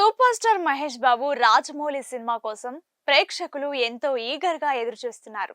Super star Mahesh Babu Rajamouli cinema కోసం ప్రేక్షకులు ఎంతో ఈగర్ గా ఎదురుచూస్తున్నారు.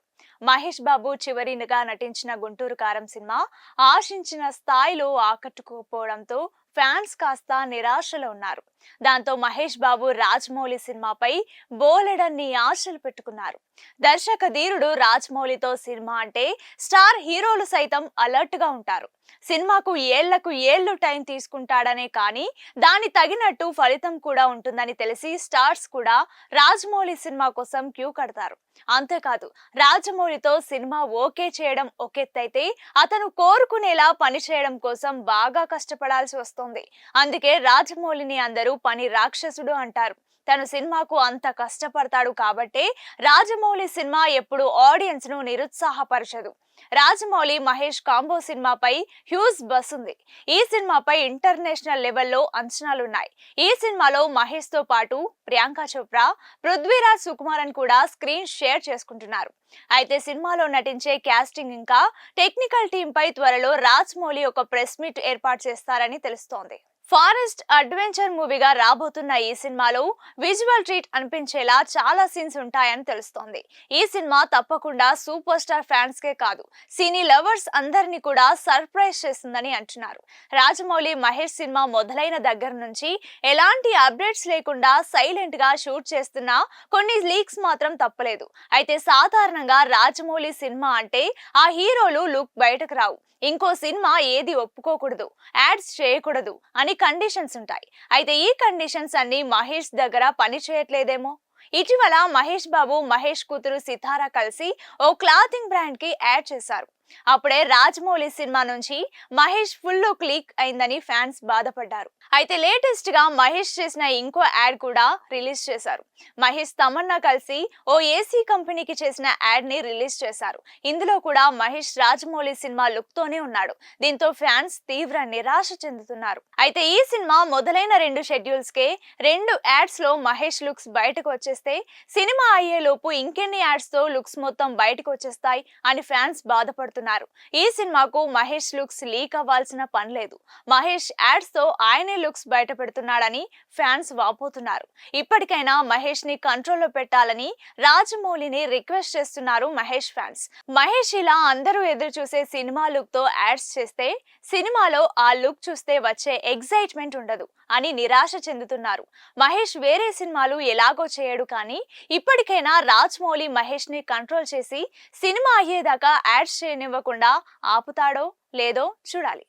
మహేష్ బాబు చివరిగా నటించిన గుంటూరు కారం సినిమా ఆశించిన స్థాయిలో ఆకట్టుకోకపోవడంతో ఫ్యాన్స్ కాస్త నిరాశలో ఉన్నారు. దాంతో మహేష్ బాబు రాజమౌళి సినిమాపై బోలెడన్ని ఆశలు పెట్టుకున్నారు. దర్శక ధీరుడు రాజమౌళితో సినిమా అంటే స్టార్ హీరోలు సైతం అలర్ట్ గా ఉంటారు. సినిమాకు ఏళ్లకు ఏళ్లు టైం తీసుకుంటాడనే కానీ దాని తగినట్టు ఫలితం కూడా ఉంటుందని తెలిసి స్టార్స్ కూడా రాజమౌళి సినిమా కోసం క్యూ కడతారు. అంతేకాదు, రాజమౌళితో సినిమా ఓకే చేయడం ఒకెత్తైతే అతను కోరుకునేలా పని చేయడం కోసం బాగా కష్టపడాల్సి వస్తుంది. అందుకే రాజమౌళిని అందరూ పని రాక్షసుడు అంటారు. తను సినిమాకు అంత కష్టపడతాడు కాబట్టే రాజమౌళి సినిమా ఎప్పుడు ఆడియన్స్ ను నిరుత్సాహపరచదు. రాజమౌళి మహేష్ కాంబో సినిమాపై హ్యూజ్ బస్ ఉంది. ఈ సినిమాపై ఇంటర్నేషనల్ లెవెల్లో అంచనాలున్నాయి. ఈ సినిమాలో మహేష్ తో పాటు ప్రియాంక చోప్రా, పృథ్వీరాజ్ సుకుమారన్ కూడా స్క్రీన్ షేర్ చేసుకుంటున్నారు. అయితే సినిమాలో నటించే కాస్టింగ్ ఇంకా టెక్నికల్ టీం పై త్వరలో రాజమౌళి ఒక ప్రెస్ మీట్ ఏర్పాటు చేస్తారని తెలుస్తోంది. ఫారెస్ట్ అడ్వెంచర్ మూవీగా రాబోతున్న ఈ సినిమాలో విజువల్ ట్రీట్ అనిపించేలా చాలా సీన్స్ ఉంటాయని తెలుస్తోంది. ఈ సినిమా తప్పకుండా సూపర్ స్టార్ ఫ్యాన్స్ కే కాదు, సినీ లవర్స్ అందరినీ కూడా సర్ప్రైజ్ చేస్తుందని అంటున్నారు. రాజమౌళి మహేష్ సినిమా మొదలైన దగ్గర నుంచి ఎలాంటి అప్డేట్స్ లేకుండా సైలెంట్ గా షూట్ చేస్తున్న కొన్ని లీక్స్ మాత్రం తప్పలేదు. అయితే సాధారణంగా రాజమౌళి సినిమా అంటే ఆ హీరోలు లుక్ బయటకు రావు, ఇంకో సినిమా ఏది ఒప్పుకోకూడదు, యాడ్స్ చేయకూడదు అని కండిషన్స్ ఉంటాయి. అయితే ఈ కండిషన్స్ అన్ని మహేష్ దగ్గర పని చేయట్లేదేమో. ఇటీవల మహేష్ బాబు, మహేష్ కూతురు సితారా కలిసి ఓ క్లాతింగ్ బ్రాండ్ కి యాడ్ చేశారు. అప్పుడే రాజమౌళి సినిమా నుంచి మహేష్ ఫుల్ లుక్ లీక్ అయిందని ఫ్యాన్స్ బాధపడ్డారు. అయితే లేటెస్ట్ గా మహేష్ చేసిన ఇంకో యాడ్ కూడా రిలీజ్ చేశారు. మహేష్ తమన్నా కలిసి ఓ ఏసీ కంపెనీకి చేసిన యాడ్ ని రిలీజ్ చేశారు. ఇందులో కూడా మహేష్ రాజమౌళి సినిమా లుక్ తోనే ఉన్నాడు. దీంతో ఫ్యాన్స్ తీవ్ర నిరాశ చెందుతున్నారు. అయితే ఈ సినిమా మొదలైన 2 షెడ్యూల్స్ కే 2 యాడ్స్ లో మహేష్ లుక్స్ బయటకు వచ్చేస్తే సినిమా అయ్యేలోపు ఇంకెన్ని యాడ్స్ తో లుక్స్ మొత్తం బయటకు వచ్చేస్తాయి అని ఫ్యాన్స్ బాధపడుతున్నారు. ఈ సినిమాకు మహేష్ లుక్స్ లీక్ అవ్వాల్సిన పని లేదు. మహేష్ యాడ్స్ తో ఆయనే లుక్స్ బయట పెడుతున్నాడని ఫ్యాన్స్ వాపోతున్నారు. ఇప్పటికైనా మహేష్ ని కంట్రోల్లో పెట్టాలని రాజమౌళిని రిక్వెస్ట్ చేస్తున్నారు మహేష్ ఫ్యాన్స్. మహేష్ ఇలా అందరూ ఎదురు చూసే సినిమా లుక్ తో యాడ్స్ చేస్తే సినిమాలో ఆ లుక్ చూస్తే వచ్చే ఎగ్జైట్మెంట్ ఉండదు అని నిరాశ చెందుతున్నారు. మహేష్ వేరే సినిమాలు ఎలాగో చేయడు, కానీ ఇప్పటికైనా రాజమౌళి మహేష్ ని కంట్రోల్ చేసి సినిమా అయ్యేదాకా యాడ్స్ చేయనివ్వకుండా ఆపుతాడో లేదో చూడాలి.